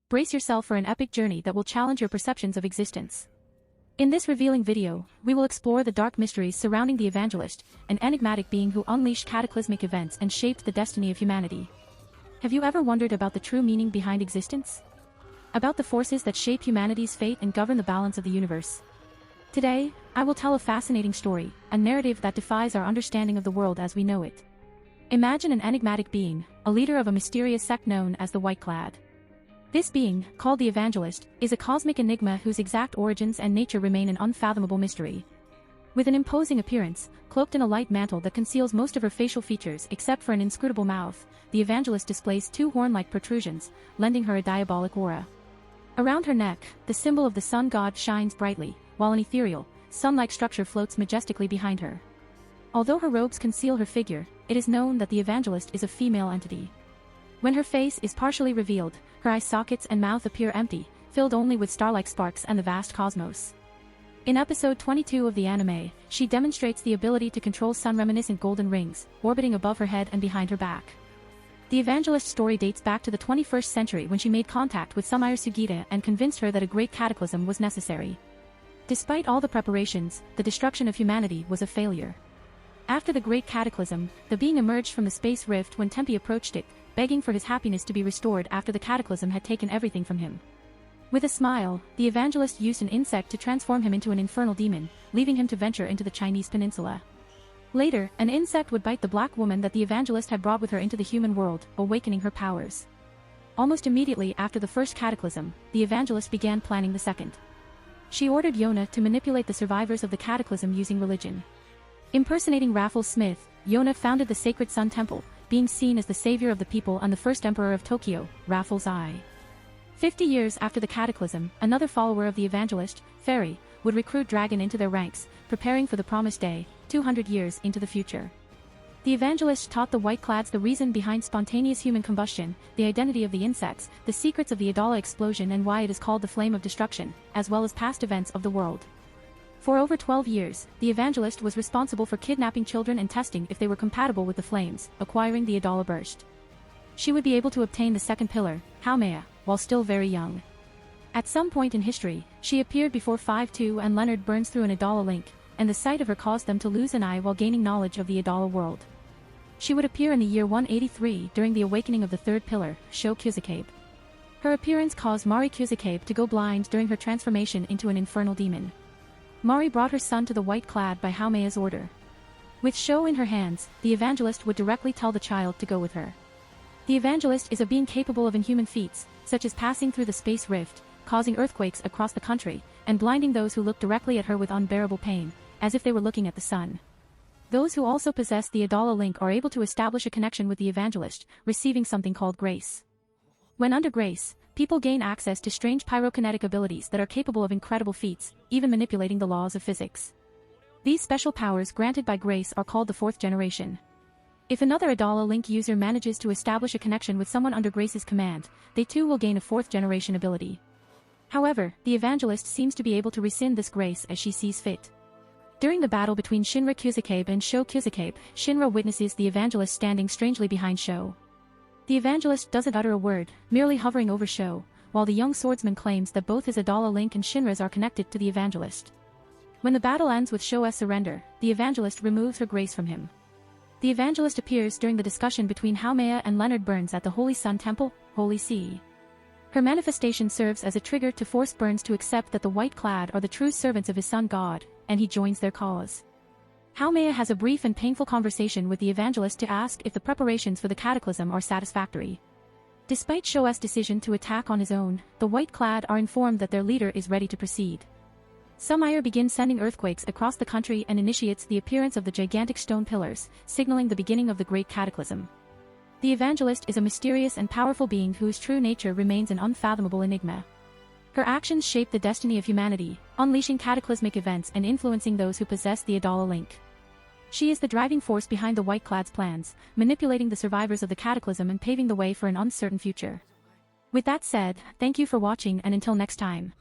brace yourself for an epic journey that will challenge your perceptions of existence. In this revealing video, we will explore the dark mysteries surrounding the Evangelist, an enigmatic being who unleashed cataclysmic events and shaped the destiny of humanity. Have you ever wondered about the true meaning behind existence? About the forces that shape humanity's fate and govern the balance of the universe? Today, I will tell a fascinating story, a narrative that defies our understanding of the world as we know it. Imagine an enigmatic being, a leader of a mysterious sect known as the White-Clad. This being, called the Evangelist, is a cosmic enigma whose exact origins and nature remain an unfathomable mystery. With an imposing appearance, cloaked in a light mantle that conceals most of her facial features except for an inscrutable mouth, the Evangelist displays two horn-like protrusions, lending her a diabolic aura. Around her neck, the symbol of the sun god shines brightly, while an ethereal, sun-like structure floats majestically behind her. Although her robes conceal her figure, it is known that the Evangelist is a female entity. When her face is partially revealed, her eye sockets and mouth appear empty, filled only with star-like sparks and the vast cosmos. In episode 22 of the anime, she demonstrates the ability to control sun-reminiscent golden rings, orbiting above her head and behind her back. The Evangelist's story dates back to the 21st century when she made contact with Sumire Sugita and convinced her that a great cataclysm was necessary. Despite all the preparations, the destruction of humanity was a failure. After the Great Cataclysm, the being emerged from the space rift when Tempe approached it, begging for his happiness to be restored after the cataclysm had taken everything from him. With a smile, the Evangelist used an insect to transform him into an infernal demon, leaving him to venture into the Chinese peninsula. Later, an insect would bite the black woman that the Evangelist had brought with her into the human world, awakening her powers. Almost immediately after the first cataclysm, the Evangelist began planning the second. She ordered Yona to manipulate the survivors of the cataclysm using religion. Impersonating Raffles Smith, Yona founded the Sacred Sun Temple, being seen as the savior of the people and the first emperor of Tokyo, Raffles I. 50 years after the cataclysm, another follower of the Evangelist, Fairy, would recruit Dragon into their ranks, preparing for the promised day, 200 years into the future. The Evangelist taught the White-Clads the reason behind spontaneous human combustion, the identity of the insects, the secrets of the Adala explosion and why it is called the Flame of Destruction, as well as past events of the world. For over 12 years, the Evangelist was responsible for kidnapping children and testing if they were compatible with the flames, acquiring the Adala burst. She would be able to obtain the second pillar, Haumea, while still very young. At some point in history, she appeared before 5-2 and Leonard burns through an Adala link, and the sight of her caused them to lose an eye while gaining knowledge of the Adala world. She would appear in the year 183 during the awakening of the third pillar, Sho Kuzukabe. Her appearance caused Mari Kuzukabe to go blind during her transformation into an infernal demon. Mari brought her son to the White-Clad by Haumea's order. With Sho in her hands, the Evangelist would directly tell the child to go with her. The Evangelist is a being capable of inhuman feats, such as passing through the space rift, causing earthquakes across the country, and blinding those who look directly at her with unbearable pain, as if they were looking at the sun. Those who also possess the Adala link are able to establish a connection with the Evangelist, receiving something called grace. When under grace, people gain access to strange pyrokinetic abilities that are capable of incredible feats, even manipulating the laws of physics. These special powers granted by grace are called the fourth generation. If another Adala link user manages to establish a connection with someone under grace's command, they too will gain a fourth generation ability. However, the Evangelist seems to be able to rescind this grace as she sees fit. During the battle between Shinra Kuzukabe and Sho Kuzukabe, Shinra witnesses the Evangelist standing strangely behind Sho. The Evangelist doesn't utter a word, merely hovering over Sho, while the young swordsman claims that both his Adala link and Shinra's are connected to the Evangelist. When the battle ends with Sho's surrender, the Evangelist removes her grace from him. The Evangelist appears during the discussion between Haumea and Leonard Burns at the Holy Sun Temple, Holy See. Her manifestation serves as a trigger to force Burns to accept that the White-Clad are the true servants of his sun god, and he joins their cause. Haumea has a brief and painful conversation with the Evangelist to ask if the preparations for the cataclysm are satisfactory. Despite Sho's decision to attack on his own, the White-Clad are informed that their leader is ready to proceed. Sumire begins sending earthquakes across the country and initiates the appearance of the gigantic stone pillars, signaling the beginning of the Great Cataclysm. The Evangelist is a mysterious and powerful being whose true nature remains an unfathomable enigma. Her actions shape the destiny of humanity, unleashing cataclysmic events and influencing those who possess the Adala link. She is the driving force behind the White-Clad's plans, manipulating the survivors of the cataclysm and paving the way for an uncertain future. With that said, thank you for watching and until next time.